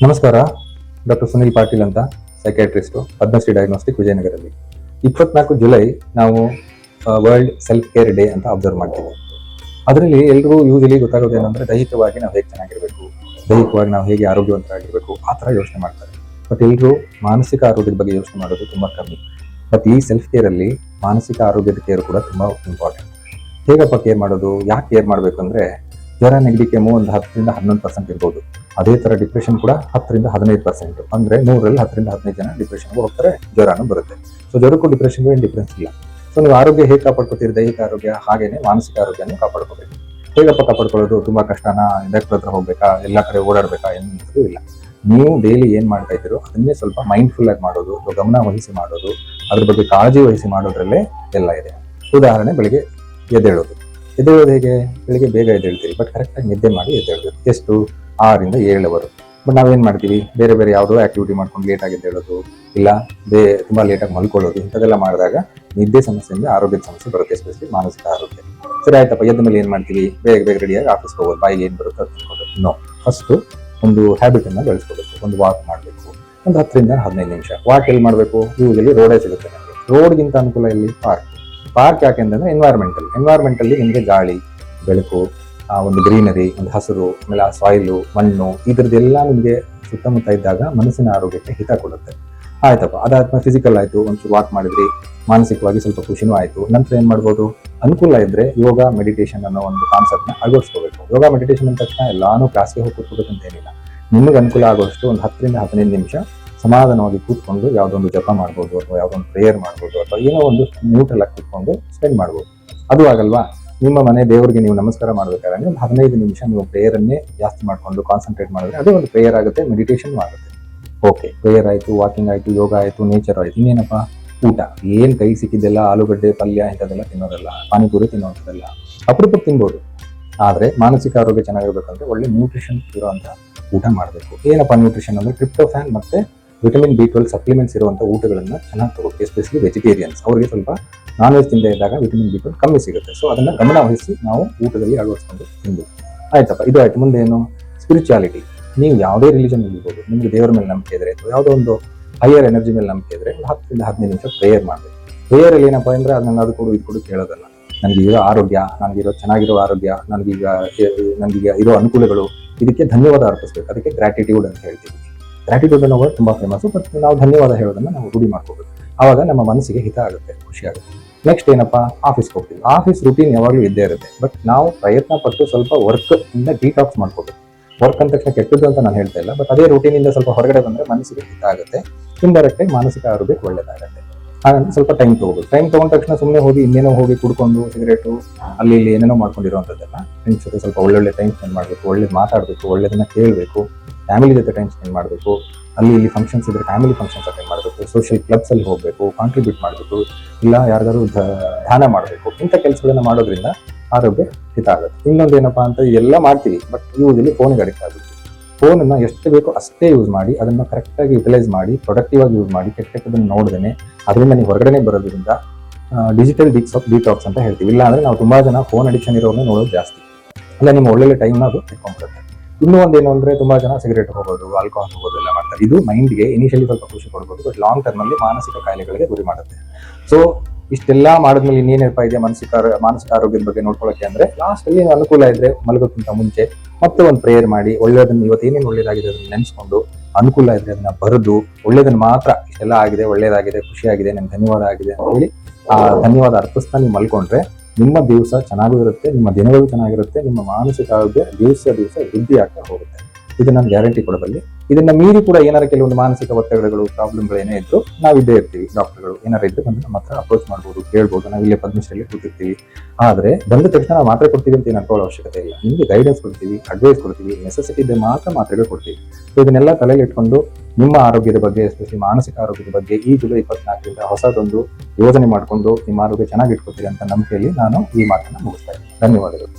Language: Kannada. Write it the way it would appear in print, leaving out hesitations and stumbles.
ನಮಸ್ಕಾರ. ಡಾಕ್ಟರ್ ಸುನಿಲ್ ಪಾಟೀಲ್ ಅಂತ, ಸೈಕ್ಯಾಟ್ರಿಸ್ಟು, ಪದ್ಮಶ್ರೀ ಡಯಾಗ್ನೋಸ್ಟಿಕ್, ವಿಜಯನಗರಲ್ಲಿ. 24 ಜುಲೈ ನಾವು ವರ್ಲ್ಡ್ ಸೆಲ್ಫ್ ಕೇರ್ ಡೇ ಅಂತ ಅಬ್ಸರ್ವ್ ಮಾಡ್ತೀವಿ. ಅದರಲ್ಲಿ ಎಲ್ಲರೂ ಯೂಶಲಿ ಗೊತ್ತಾಗೋದೇನೆಂದ್ರೆ ದೈಹಿಕವಾಗಿ ನಾವು ಹೇಗೆ ಚೆನ್ನಾಗಿರಬೇಕು, ದೈಹಿಕವಾಗಿ ನಾವು ಹೇಗೆ ಆರೋಗ್ಯವಂತರಾಗಿರಬೇಕು, ಆ ಥರ ಯೋಚನೆ ಮಾಡ್ತಾರೆ. ಬಟ್ ಎಲ್ಲರೂ ಮಾನಸಿಕ ಆರೋಗ್ಯದ ಬಗ್ಗೆ ಯೋಚನೆ ಮಾಡೋದು ತುಂಬ ಕಮ್ಮಿ. ಬಟ್ ಈ ಸೆಲ್ಫ್ ಕೇರಲ್ಲಿ ಮಾನಸಿಕ ಆರೋಗ್ಯದ ಕೇರ್ ಕೂಡ ತುಂಬ ಇಂಪಾರ್ಟೆಂಟ್. ಹೇಗಪ್ಪ ಕೇರ್ ಮಾಡೋದು, ಯಾಕೆ ಕೇರ್ ಮಾಡಬೇಕು ಅಂದರೆ, ಜ್ವರ, ನೆಗಡಿ, ಕೆಮ್ಮು ಒಂದು 10ರಿಂದ 11% ಇರ್ಬೋದು. ಅದೇ ಥರ ಡಿಪ್ರೆಷನ್ ಕೂಡ 10ರಿಂದ 15%. ಅಂದರೆ 100ರಲ್ಲಿ 10ರಿಂದ 15 ಜನ ಡಿಪ್ರೆಷನ್ಗೆ ಹೋಗ್ತಾರೆ, ಜ್ವರನೂ ಬರುತ್ತೆ. ಸೊ ಜ್ವರಕ್ಕೂ ಡಿಪ್ರೆಷನ್ಗೂ ಏನು ಡಿಫ್ರೆನ್ಸ್ ಇಲ್ಲ. ಸೊ ನೀವು ಆರೋಗ್ಯ ಹೇಗೆ ಕಾಪಾಡ್ಕೋತೀರಿ, ದೈಹಿಕ ಆರೋಗ್ಯ, ಹಾಗೇನೆ ಮಾನಸಿಕ ಆರೋಗ್ಯನೂ ಕಾಪಾಡ್ಕೋಬೇಕು. ಹೇಗಪ್ಪ ಕಾಪಾಡ್ಕೊಳ್ಳೋದು? ತುಂಬ ಕಷ್ಟನಾ? ಡಾಕ್ಟರ್ ಹತ್ರ ಹೋಗ್ಬೇಕಾ? ಎಲ್ಲ ಕಡೆ ಓಡಾಡಬೇಕಾ? ಎಂಥದ್ದು ಇಲ್ಲ. ನೀವು ಡೈಲಿ ಏನು ಮಾಡ್ತಾ ಇದ್ದೀರೋ ಅದನ್ನೇ ಸ್ವಲ್ಪ ಮೈಂಡ್ಫುಲ್ ಆಗಿ ಮಾಡೋದು, ಅಥವಾ ಗಮನ ವಹಿಸಿ ಮಾಡೋದು, ಅದ್ರ ಬಗ್ಗೆ ಕಾಳಜಿ ವಹಿಸಿ ಮಾಡೋದ್ರಲ್ಲೇ ಎಲ್ಲ ಇದೆ. ಉದಾಹರಣೆ, ಬೆಳಿಗ್ಗೆ ಎದ್ದೇಳೋದು ಹೇಗೆ? ಬೆಳಿಗ್ಗೆ ಬೇಗ ಎದ್ದೇಳ್ತೀರಿ, ಬಟ್ ಕರೆಕ್ಟಾಗಿ ನಿದ್ದೆ ಮಾಡಿ ಎದ್ದೇಳೋದು. ಎಷ್ಟು? 6ರಿಂದ 7 ಅವರು. ಬಟ್ ನಾವೇನು ಮಾಡ್ತೀವಿ, ಬೇರೆ ಬೇರೆ ಯಾವುದೋ ಆಕ್ಟಿವಿಟಿ ಮಾಡ್ಕೊಂಡು ಲೇಟಾಗಿ ಎದ್ದೇಳೋದು, ಇಲ್ಲ ತುಂಬ ಲೇಟಾಗಿ ಮಲ್ಕೊಳ್ಳೋದು, ಇಂಥದ್ದೆಲ್ಲ ಮಾಡಿದಾಗ ನಿದ್ದೆ ಸಮಸ್ಯೆಯಿಂದ ಆರೋಗ್ಯದ ಸಮಸ್ಯೆ ಬರುತ್ತೆ, ಎಸ್ಪೆಷಲಿ ಮಾನಸಿಕ ಆರೋಗ್ಯ. ಸರಿ ಆಯ್ತಪ್ಪ, ಎದ್ದ ಮೇಲೆ ಏನು ಮಾಡ್ತೀವಿ? ಬೇಗ ರೆಡಿಯಾಗಿ ಆಫೀಸ್ಗೆ ಹೋಗೋದು, ಬಾಯಿಗೆ ಏನು ಬರುತ್ತೋ ಅದು ತಿನ್ಕೋಬೇಕು. ನೋ, ಫಸ್ಟು ಒಂದು ಹ್ಯಾಬಿಟನ್ನು ಬೆಳೆಸ್ಕೋಬೇಕು. ಒಂದು ವಾಕ್ ಮಾಡಬೇಕು, ಒಂದು 10ರಿಂದ 15 ನಿಮಿಷ. ವಾಕ್ ಎಲ್ಲಿ ಮಾಡಬೇಕು? ಯೂಶಲಿ ರೋಡೇ ಸಿಗುತ್ತೆ ನಮಗೆ. ರೋಡ್ಗಿಂತ ಅನುಕೂಲ ಇಲ್ಲಿ ಪಾರ್ಕ್. ಯಾಕೆಂದ್ರೆ ಎನ್ವೈರ್ಮೆಂಟಲ್ಲಿ ನಿಮಗೆ ಗಾಳಿ, ಬೆಳಕು, ಒಂದು ಗ್ರೀನರಿ, ಒಂದು ಹಸಿರು, ಆಮೇಲೆ ಆ ಸಾಯಿಲು, ಮಣ್ಣು, ಇದ್ರದ್ದೆಲ್ಲ ನಿಮಗೆ ಸುತ್ತಮುತ್ತ ಇದ್ದಾಗ ಮನಸ್ಸಿನ ಆರೋಗ್ಯಕ್ಕೆ ಹಿತ ಕೊಡುತ್ತೆ. ಆಯ್ತಪ್ಪ, ಅದಾದ್ಮೇಲೆ ಫಿಸಿಕಲ್ ಆಯಿತು, ಒಂಚೂರು ವಾಕ್ ಮಾಡಿದ್ರಿ, ಮಾನಸಿಕವಾಗಿ ಸ್ವಲ್ಪ ಖುಷಿನೂ ಆಯಿತು. ನಂತರ ಏನು ಮಾಡ್ಬೋದು? ಅನುಕೂಲ ಇದ್ದರೆ ಯೋಗ, ಮೆಡಿಟೇಷನ್ ಅನ್ನೋ ಒಂದು ಕಾನ್ಸೆಪ್ಟ್ನ ಅಳವಡಿಸ್ಕೋಬೇಕು. ಯೋಗ, ಮೆಡಿಟೇಷನ್ ಅಂದ ತಕ್ಷಣ ಎಲ್ಲಾನು ಕ್ಲಾಸ್ಗೆ ಹೋಗಿ ಕೂತ್ಕೋಬೇಕಂತೇನಿಲ್ಲ. ನಿಮಗೆ ಅನುಕೂಲ ಆಗೋಷ್ಟು ಒಂದು 10ರಿಂದ 15 ನಿಮಿಷ ಸಮಾಧಾನವಾಗಿ ಕೂತ್ಕೊಂಡು ಯಾವುದೊಂದು ಜಪ ಮಾಡ್ಬೋದು, ಅಥವಾ ಯಾವುದೊಂದು ಪ್ರೇಯರ್ ಮಾಡ್ಬೋದು, ಅಥವಾ ಏನೋ ಒಂದು ನ್ಯೂಟ್ರಲ್ ಆಗಿ ಕೂತ್ಕೊಂಡು ಸ್ಪೆಂಡ್ ಮಾಡ್ಬೋದು. ಅದು ಆಗಲ್ವಾ? ನಿಮ್ಮ ಮನೆ ದೇವರಿಗೆ ನೀವು ನಮಸ್ಕಾರ ಮಾಡಬೇಕಾದ್ರೆ ಒಂದು 15 ನಿಮಿಷ ನೀವು ಪ್ರೇಯರನ್ನೇ ಜಾಸ್ತಿ ಮಾಡಿಕೊಂಡು ಕಾನ್ಸಂಟ್ರೇಟ್ ಮಾಡಿದ್ರೆ ಅದೇ ಒಂದು ಪ್ರೇಯರ್ ಆಗುತ್ತೆ, ಮೆಡಿಟೇಷನ್ ಆಗುತ್ತೆ. ಓಕೆ, ಪ್ರೇಯರ್ ಆಯಿತು, ವಾಕಿಂಗ್ ಆಯಿತು, ಯೋಗ ಆಯಿತು, ನೇಚರ್ ಆಯಿತು. ಇನ್ನೇನಪ್ಪ? ಊಟ. ಏನು ಕೈ ಸಿಕ್ಕಿದ್ದೆಲ್ಲ ಆಲೂಗಡ್ಡೆ ಪಲ್ಯ ಇಂಥದ್ದೆಲ್ಲ ತಿನ್ನೋದಲ್ಲ, ಪಾನಿಪುರಿ ತಿನ್ನೋದಲ್ಲ, ಅಪರೂಪಕ್ಕೆ ತಿನ್ಬೋದು. ಆದರೆ ಮಾನಸಿಕ ಆರೋಗ್ಯ ಚೆನ್ನಾಗಿರ್ಬೇಕಂದ್ರೆ ಒಳ್ಳೆ ನ್ಯೂಟ್ರಿಷನ್ ಇರುವಂಥ ಊಟ ಮಾಡಬೇಕು. ಏನಪ್ಪ ನ್ಯೂಟ್ರಿಷನ್ ಅಂದರೆ ಟ್ರಿಪ್ಟೋಫ್ಯಾನ್ ಮತ್ತು ವಿಟಮಿನ್ B12 ಸಪ್ಲಿಮೆಂಟ್ಸ್ ಇರುವಂಥ ಊಟಗಳನ್ನು ಚೆನ್ನಾಗಿ ತಗೋಬೇಕು. ಎಸ್ಪೆಷಲಿ ವೆಜಿಟೇರಿಯನ್ಸ್ ಅವರಿಗೆ ಸ್ವಲ್ಪ ನಾನ್ ವೆಜ್ ತಿಂದೇ ಇದ್ದಾಗ ವಿಟಮಿನ್ B12 ಕಮ್ಮಿ ಸಿಗುತ್ತೆ. ಸೊ ಅದನ್ನು ಗಮನ ವಹಿಸಿ ನಾವು ಊಟದಲ್ಲಿ ಅಳವಡಿಸ್ಕೊಂಡು ತಿನ್ಬೇಕು. ಆಯ್ತಪ್ಪ, ಇದು ಆಯ್ತು. ಮುಂದೆ ಏನು? ಸ್ಪಿರಿಚುಯಾಲಿಟಿ. ನೀವು ಯಾವುದೇ ರಿಲಿಜನ್ ಇರ್ಬೋದು, ನಿಮಗೆ ದೇವರ ಮೇಲೆ ನಂಬಿಕೆ ಇದ್ರೆ, ಅಥವಾ ಯಾವುದೋ ಒಂದು ಹೈಯರ್ ಎನರ್ಜಿ ಮೇಲೆ ನಂಬಿಕೆ ಇದ್ರೆ 10ರಿಂದ 15 ನಿಮಿಷ ಪ್ರೇಯರ್ ಮಾಡಬೇಕು. ಪ್ರೇಯರಲ್ಲಿ ಏನಪ್ಪ ಅಂದರೆ ಅದನ್ನ ಅದು ಕೊಡು ಇದು ಕೊಡು ಕೇಳೋದಲ್ಲ. ನನಗೀರೋ ಆರೋಗ್ಯ, ನನಗಿರೋ ಚೆನ್ನಾಗಿರೋ ಆರೋಗ್ಯ, ನನಗೀಗ ಇರೋ ಅನುಕೂಲಗಳು, ಇದಕ್ಕೆ ಧನ್ಯವಾದ ಅರ್ಪಿಸ್ಬೇಕು. ಅದಕ್ಕೆ ಗ್ರಾಟಿಟ್ಯೂಡ್ ಅಂತ ಹೇಳ್ತೀವಿ. ಗ್ರಾಟಿಟ್ಯೂಡ್ ಅನ್ನೋ ವರ್ಡ್ ತುಂಬ ಫೇಮಸ್. ಬಟ್ ನಾವು ಧನ್ಯವಾದ ಹೇಳೋದನ್ನ ನಾವು ರೂಢಿ ಮಾಡ್ಕೋಬೇಕು. ಆವಾಗ ನಮ್ಮ ಮನಸ್ಸಿಗೆ ಹಿತ ಆಗುತ್ತೆ, ಖುಷಿ ಆಗುತ್ತೆ. ನೆಕ್ಸ್ಟ್ ಏನಪ್ಪ? ಆಫೀಸ್ಗೆ ಹೋಗ್ತೀವಿ. ಆಫೀಸ್ ರೂಟೀನ್ ಯಾವಾಗಲೂ ಇದ್ದೇ ಇರುತ್ತೆ. ಬಟ್ ನಾವು ಪ್ರಯತ್ನ ಪಟ್ಟು ಸ್ವಲ್ಪ ವರ್ಕ್ ಇಂದ ಡಿಟಾಕ್ಸ್ ಮಾಡ್ಕೋಬೇಕು. ವರ್ಕ್ ಅಂದ ತಕ್ಷಣ ಕೆಟ್ಟದ್ದು ಅಂತ ನಾನು ಹೇಳ್ತಾ ಇಲ್ಲ, ಬಟ್ ಅದೇ ರೂಟೀನಿಂದ ಸ್ವಲ್ಪ ಹೊರಗಡೆ ಬಂದರೆ ಮನಸ್ಸಿಗೆ ಹಿತ ಆಗುತ್ತೆ, ಇಂಡೈರೆಕ್ಟ್ ಆಗಿ ಮಾನಸಿಕ ಆರೋಗ್ಯಕ್ಕೆ ಒಳ್ಳೆಯದಾಗುತ್ತೆ. ಹಾಗಾಗಿ ಸ್ವಲ್ಪ ಟೈಮ್ ತೊಗೋಬೇಕು. ಟೈಮ್ ತೊಗೊಂಡ ತಕ್ಷಣ ಸುಮ್ಮನೆ ಹೋಗಿ ಇನ್ನೇನೋ ಹೋಗಿ ಕುಡ್ಕೊಂಡು ಸಿಗರೇಟು ಅಲ್ಲಿ ಇಲ್ಲಿ ಏನೇನೋ ಮಾಡ್ಕೊಂಡಿರೋಂಥದ್ದೆಲ್ಲ. ಫ್ರೆಂಡ್ಸ್ ಜೊತೆ ಸ್ವಲ್ಪ ಒಳ್ಳೊಳ್ಳೆ ಟೈಮ್ ಸ್ಪೆಂಡ್ ಮಾಡಬೇಕು, ಒಳ್ಳೇದು ಮಾತಾಡಬೇಕು, ಒಳ್ಳೇದನ್ನ ಕೇಳಬೇಕು, ಫ್ಯಾಮಿಲಿ ಜೊತೆ ಟೈಮ್ ಸ್ಪೆಂಡ್ ಮಾಡಬೇಕು. ಅಲ್ಲಿ ಇಲ್ಲಿ ಫಂಕ್ಷನ್ಸ್ ಇದ್ರೆ ಫ್ಯಾಮಿಲಿ ಫಂಕ್ಷನ್ಸ್ ಅಟೆಂಡ್ ಮಾಡಬೇಕು, ಸೋಷಿಯಲ್ ಕ್ಲಬ್ಸಲ್ಲಿ ಹೋಗಬೇಕು, ಕಾಂಟ್ರಿಬ್ಯೂಟ್ ಮಾಡಬೇಕು, ಇಲ್ಲ ಯಾರಿಗಾದ್ರು ಧ್ಯಾನ ಮಾಡಬೇಕು. ಇಂಥ ಕೆಲಸಗಳನ್ನ ಮಾಡೋದ್ರಿಂದ ಆರೋಗ್ಯ ಹಿತ ಆಗುತ್ತೆ. ಇನ್ನೊಂದು ಏನಪ್ಪಾ ಅಂತ, ಎಲ್ಲ ಮಾಡ್ತೀವಿ ಬಟ್ ಯೂಶಲಿ ಫೋನಿಗೆ ಅಡಿಕ್ಟ್ ಆಗುತ್ತೆ. ಫೋನನ್ನು ಎಷ್ಟು ಬೇಕೋ ಅಷ್ಟೇ ಯೂಸ್ ಮಾಡಿ, ಅದನ್ನು ಕರೆಕ್ಟಾಗಿ ಯುಟಿಲೈಸ್ ಮಾಡಿ, ಪ್ರೊಡಕ್ಟಿವ್ ಆಗಿ ಯೂಸ್ ಮಾಡಿ, ಕೆಟ್ಟದನ್ನು ನೋಡಿದ್ರೆ ಅದರಿಂದ ನೀವು ಹೊರಗಡೆ ಬರೋದ್ರಿಂದ ಡಿಜಿಟಲ್ ಡಿಟಾಕ್ಸ್ ಅಂತ ಹೇಳ್ತೀವಿ. ಇಲ್ಲ ಅಂದರೆ ನಾವು ತುಂಬ ಜನ ಫೋನ್ ಅಡಿಕ್ಷನ್ ಇರೋರನ್ನೇ ನೋಡೋದು ಜಾಸ್ತಿ. ಅಲ್ಲ, ನಿಮ್ಮ ಒಳ್ಳೊಳ್ಳೆ ಟೈಮ್ನ ಅದು ಇಟ್ಕೊಂಡ್ಬಿಡುತ್ತೆ. ಇನ್ನೂ ಒಂದೇನು ಅಂದರೆ, ತುಂಬ ಜನ ಸಿಗರೇಟ್ ಹೋಗೋದು, ಆಲ್ಕೋಹಾಲ್ ಹೋಗೋದು ಎಲ್ಲ ಮಾಡ್ತಾರೆ. ಇದು ಮೈಂಡ್ಗೆ ಇನಿಷಿಯಲಿ ಸ್ವಲ್ಪ ಖುಷಿ ಕೊಡ್ಬೋದು, ಬಟ್ ಲಾಂಗ್ ಟರ್ಮಲ್ಲಿ ಮಾನಸಿಕ ಕಾಯಿಲೆಗಳಿಗೆ ಗುರಿ ಮಾಡುತ್ತೆ. ಸೊ ಇಷ್ಟೆಲ್ಲ ಮಾಡಿದ್ಮೇಲೆ ಇನ್ನೇನಪ್ಪ ಇದೆ ಮಾನಸಿಕ ಆರೋಗ್ಯದ ಬಗ್ಗೆ ನೋಡ್ಕೊಳ್ಳೋಕೆ ಅಂದರೆ, ಲಾಸ್ಟಲ್ಲಿ ಅನುಕೂಲ ಇದ್ದರೆ ಮಲಗೋಕ್ಕಿಂತ ಮುಂಚೆ ಮತ್ತೆ ಒಂದು ಪ್ರೇಯರ್ ಮಾಡಿ, ಒಳ್ಳೆಯದನ್ನು ಇವತ್ತು ಏನೇನು ಒಳ್ಳೇದಾಗಿದೆ ಅದನ್ನು ನೆನೆಸ್ಕೊಂಡು, ಅನುಕೂಲ ಇದ್ದರೆ ಅದನ್ನು ಬರೆದು, ಒಳ್ಳೇದನ್ನು ಮಾತ್ರ ಇಷ್ಟೆಲ್ಲ ಆಗಿದೆ, ಒಳ್ಳೇದಾಗಿದೆ, ಖುಷಿಯಾಗಿದೆ, ನನಗೆ ಧನ್ಯವಾದ ಆಗಿದೆ ಅಂತ ಹೇಳಿ ಆ ಧನ್ಯವಾದ ಅರ್ಪಿಸ್ತಾ ನೀವು ಮಲ್ಕೊಂಡ್ರೆ ನಿಮ್ಮ ದಿವಸ ಚೆನ್ನಾಗೂ ಇರುತ್ತೆ, ನಿಮ್ಮ ದಿನಗಳು ಚೆನ್ನಾಗಿರುತ್ತೆ, ನಿಮ್ಮ ಮಾನಸಿಕ ಆರೋಗ್ಯ ದಿವಸ ವೃದ್ಧಿ ಆಗ್ತಾ ಹೋಗುತ್ತೆ. ಇದು ನಾನು ಗ್ಯಾರಂಟಿ ಕೊಡಬಲ್ಲೆ. ಇದನ್ನ ಮೀರಿ ಕೂಡ ಏನಾರ ಕೆಲವೊಂದು ಮಾನಸಿಕ ಒತ್ತಡಗಳು, ಪ್ರಾಬ್ಲಮ್ಗಳು ಏನೇ ಇದ್ರು ನಾವಿದ್ದೇ ಇರ್ತೀವಿ. ಡಾಕ್ಟರ್ಗಳು ಏನಾರು ಇದ್ರೆ ಬಂದು ನಮ್ಮ ಹತ್ರ ಅಪ್ರೋಚ್ ಮಾಡ್ಬೋದು, ಕೇಳ್ಬೋದು. ನಾವು ಇಲ್ಲೇ ಪದ್ಮಶ್ರೀಯಲ್ಲಿ ಕೂತಿರ್ತೀವಿ. ಆದರೆ ಬಂದ ತಕ್ಷಣ ನಾವು ಮಾತ್ರೆ ಕೊಡ್ತೀವಿ ಅಂತ ಏನು ಅನ್ಕೊಳ್ಳೋ ಅವಶ್ಯಕತೆ ಇಲ್ಲ. ನಿಮಗೆ ಗೈಡೆನ್ಸ್ ಕೊಡ್ತೀವಿ, ಅಡ್ವೈಸ್ ಕೊಡ್ತೀವಿ, ನೆಸೆಸಿಟಿ ಇದ್ದರೆ ಮಾತ್ರ ಮಾತ್ರೆಗಳು ಕೊಡ್ತೀವಿ. ಸೊ ಇದನ್ನೆಲ್ಲ ತಲೆಗೆ ಇಟ್ಕೊಂಡು ನಿಮ್ಮ ಆರೋಗ್ಯದ ಬಗ್ಗೆ, ಎಸ್ಪೆಷಲಿ ಮಾನಸಿಕ ಆರೋಗ್ಯದ ಬಗ್ಗೆ ಈ ಜುಲೈ 24ರಿಂದ ಹೊಸದೊಂದು ಯೋಜನೆ ಮಾಡಿಕೊಂಡು ನಿಮ್ಮ ಆರೋಗ್ಯ ಚೆನ್ನಾಗಿ ಇಟ್ಕೊತೀರಿ ಅಂತ ನಂಬಿಕೆಯಲ್ಲಿ ನಾನು ಈ ಮಾತನ್ನು ಮುಗಿಸ್ತಾ ಇದ್ದೀನಿ. ಧನ್ಯವಾದಗಳು.